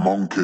Monkey.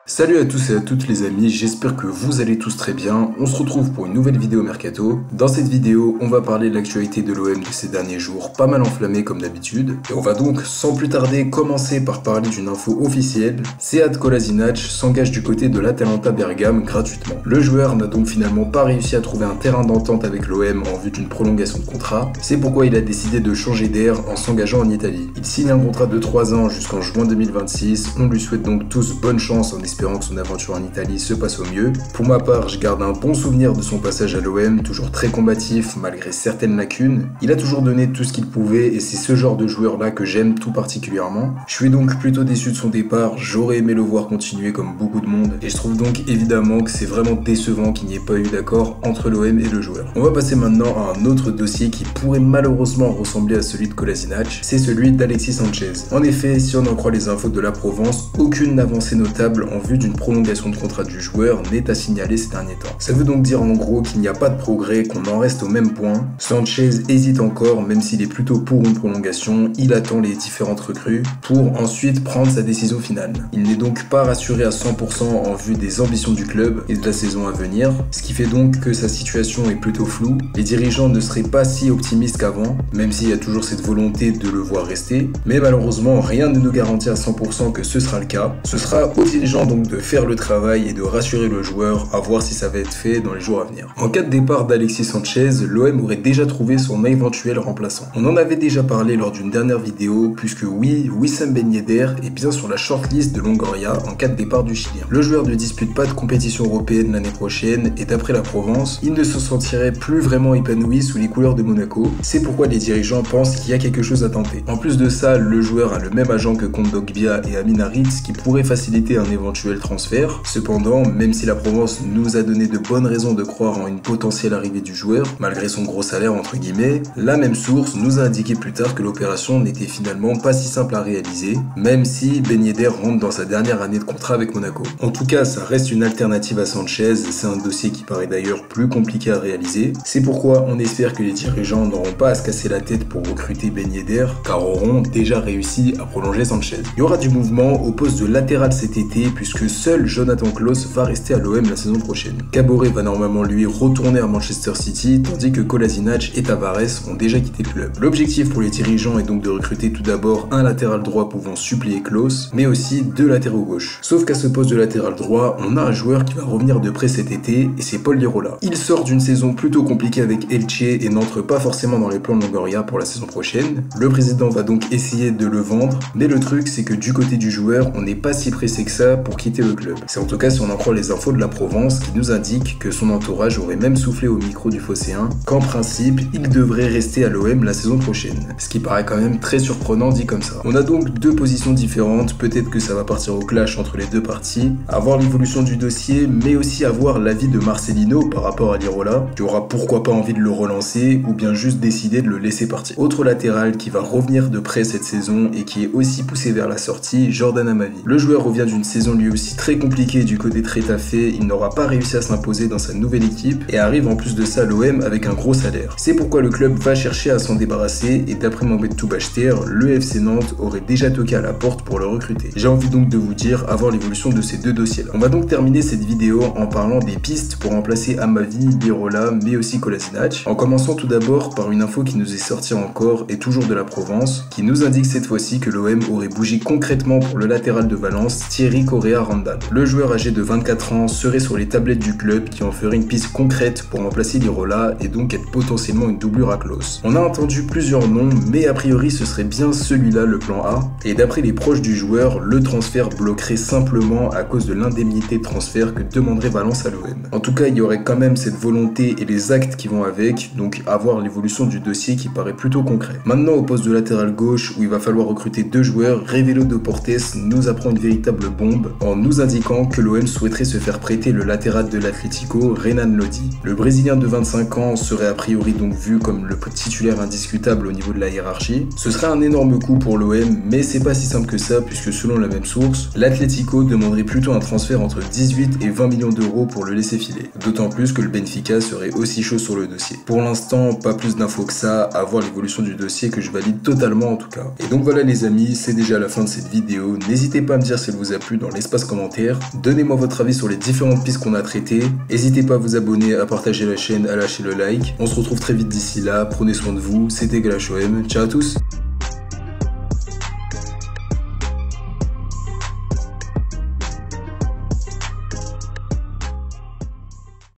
Salut à tous et à toutes les amis, j'espère que vous allez tous très bien. On se retrouve pour une nouvelle vidéo Mercato. Dans cette vidéo, on va parler de l'actualité de l'OM de ces derniers jours, pas mal enflammée comme d'habitude. Et on va donc, sans plus tarder, commencer par parler d'une info officielle. Sead Kolasinac s'engage du côté de l'Atalanta Bergame gratuitement. Le joueur n'a donc finalement pas réussi à trouver un terrain d'entente avec l'OM en vue d'une prolongation de contrat. C'est pourquoi il a décidé de changer d'air en s'engageant en Italie. Il signe un contrat de 3 ans jusqu'en juin 2026. On lui souhaite donc tous bonne chance en espérant que son aventure en Italie se passe au mieux. Pour ma part, je garde un bon souvenir de son passage à l'OM, toujours très combatif malgré certaines lacunes. Il a toujours donné tout ce qu'il pouvait et c'est ce genre de joueur là que j'aime tout particulièrement. Je suis donc plutôt déçu de son départ, j'aurais aimé le voir continuer comme beaucoup de monde et je trouve donc évidemment que c'est vraiment décevant qu'il n'y ait pas eu d'accord entre l'OM et le joueur. On va passer maintenant à un autre dossier qui pourrait malheureusement ressembler à celui de Kolasinac, c'est celui d'Alexis Sanchez. En effet, si on en croit les infos de la Provence, aucune avancée notable en vue d'une prolongation de contrat du joueur n'est à signaler ces derniers temps. Ça veut donc dire en gros qu'il n'y a pas de progrès, qu'on en reste au même point. Sanchez hésite encore, même s'il est plutôt pour une prolongation, il attend les différentes recrues pour ensuite prendre sa décision finale. Il n'est donc pas rassuré à 100% en vue des ambitions du club et de la saison à venir, ce qui fait donc que sa situation est plutôt floue. Les dirigeants ne seraient pas si optimistes qu'avant, même s'il y a toujours cette volonté de le voir rester, mais malheureusement rien ne nous garantit à 100% que ce sera le cas. Ce sera aux dirigeants donc de faire le travail et de rassurer le joueur, à voir si ça va être fait dans les jours à venir. En cas de départ d'Alexis Sanchez, l'OM aurait déjà trouvé son éventuel remplaçant. On en avait déjà parlé lors d'une dernière vidéo, puisque oui, Wissam Ben Yedder est bien sur la shortlist de Longoria en cas de départ du Chilien. Le joueur ne dispute pas de compétition européenne l'année prochaine et d'après la Provence, il ne se sentirait plus vraiment épanoui sous les couleurs de Monaco. C'est pourquoi les dirigeants pensent qu'il y a quelque chose à tenter. En plus de ça, le joueur a le même agent que Kondogbia et Amin Harit, qui pourrait faciliter un éventuel transfert. Cependant, même si la Provence nous a donné de bonnes raisons de croire en une potentielle arrivée du joueur, malgré son gros salaire entre guillemets, la même source nous a indiqué plus tard que l'opération n'était finalement pas si simple à réaliser, même si Ben Yedder rentre dans sa dernière année de contrat avec Monaco. En tout cas, ça reste une alternative à Sanchez, c'est un dossier qui paraît d'ailleurs plus compliqué à réaliser. C'est pourquoi on espère que les dirigeants n'auront pas à se casser la tête pour recruter Ben Yedder, car auront déjà réussi à prolonger Sanchez. Il y aura du mouvement au poste de latéral cet été, puisque seul Jonathan Klaus va rester à l'OM la saison prochaine. Caboret va normalement lui retourner à Manchester City, tandis que Kolasinac et Tavares ont déjà quitté le club. L'objectif pour les dirigeants est donc de recruter tout d'abord un latéral droit pouvant suppléer Klaus, mais aussi 2 latéraux gauche. Sauf qu'à ce poste de latéral droit, on a un joueur qui va revenir de près cet été, et c'est Paul Lirola. Il sort d'une saison plutôt compliquée avec Elche et n'entre pas forcément dans les plans de Longoria pour la saison prochaine. Le président va donc essayer de le vendre, mais le truc c'est que du côté du joueur, on n'est pas si pressé que ça pour quitter le club. C'est en tout cas si on en croit les infos de la Provence qui nous indiquent que son entourage aurait même soufflé au micro du Phocéen qu'en principe il devrait rester à l'OM la saison prochaine. Ce qui paraît quand même très surprenant dit comme ça. On a donc 2 positions différentes, peut-être que ça va partir au clash entre les 2 parties, à voir l'évolution du dossier mais aussi à voir l'avis de Marcelino par rapport à Lirola, qui aura pourquoi pas envie de le relancer ou bien juste décider de le laisser partir. Autre latéral qui va revenir de près cette saison et qui est aussi poussé vers la sortie, Jordan Amavi. Le joueur revient d'une saison lui aussi très compliquée du côté de Retafe, il n'aura pas réussi à s'imposer dans sa nouvelle équipe et arrive en plus de ça à l'OM avec un gros salaire. C'est pourquoi le club va chercher à s'en débarrasser et d'après Mohamed Toubachter, le FC Nantes aurait déjà toqué à la porte pour le recruter. J'ai envie donc de vous dire à voir l'évolution de ces 2 dossiers là. On va donc terminer cette vidéo en parlant des pistes pour remplacer Amavi, Lirola mais aussi Kolasinac, en commençant tout d'abord par une info qui nous est sortie encore et toujours de la Provence, qui nous indique cette fois-ci que l'OM aurait bougé concrètement pour le latéral de Valence, Thierry Correa Randall. Le joueur âgé de 24 ans serait sur les tablettes du club qui en ferait une piste concrète pour remplacer Lirola et donc être potentiellement une doublure à Klaus. On a entendu plusieurs noms, mais a priori ce serait bien celui-là le plan A, et d'après les proches du joueur, le transfert bloquerait simplement à cause de l'indemnité de transfert que demanderait Valence à l'OM. En tout cas, il y aurait quand même cette volonté et les actes qui vont avec, donc à voir l'évolution du dossier qui paraît plutôt concret. Maintenant au poste de latéral gauche où il va falloir recruter 2 joueurs, Révélo de Portes nous apprend une véritable bombe en nous indiquant que l'OM souhaiterait se faire prêter le latéral de l'Atlético, Renan Lodi. Le Brésilien de 25 ans serait a priori donc vu comme le titulaire indiscutable au niveau de la hiérarchie. Ce serait un énorme coup pour l'OM, mais c'est pas si simple que ça puisque selon la même source, l'Atlético demanderait plutôt un transfert entre 18 et 20 millions d'euros pour le laisser filer. D'autant plus que le Benfica serait aussi chaud sur le dossier. Pour l'instant, pas plus d'infos que ça, à voir l'évolution du dossier que je valide totalement en tout cas. Et donc voilà les amis, c'est déjà la fin de cette vidéo. N'hésitez pas à me dire si elle vous a plu dans l'espace commentaire. Donnez-moi votre avis sur les différentes pistes qu'on a traitées. N'hésitez pas à vous abonner, à partager la chaîne, à lâcher le like. On se retrouve très vite d'ici là. Prenez soin de vous. C'était GlashOM. Ciao à tous.